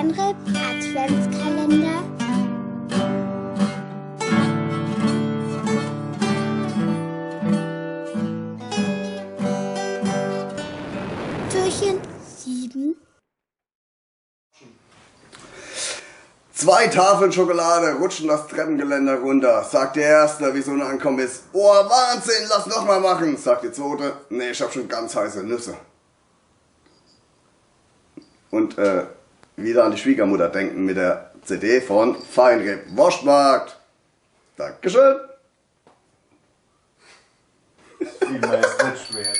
Feinripp Adventskalender. Türchen 7. 2 Tafeln Schokolade rutschen das Treppengeländer runter, sagt der Erste, wie so ein Ankommen ist. Oh, Wahnsinn, lass noch mal machen, sagt die Zweite. Nee, ich hab schon ganz heiße Nüsse. Und wieder an die Schwiegermutter denken mit der CD von Feinripp Wurstmarkt. Dankeschön. Wie man es nicht schwer.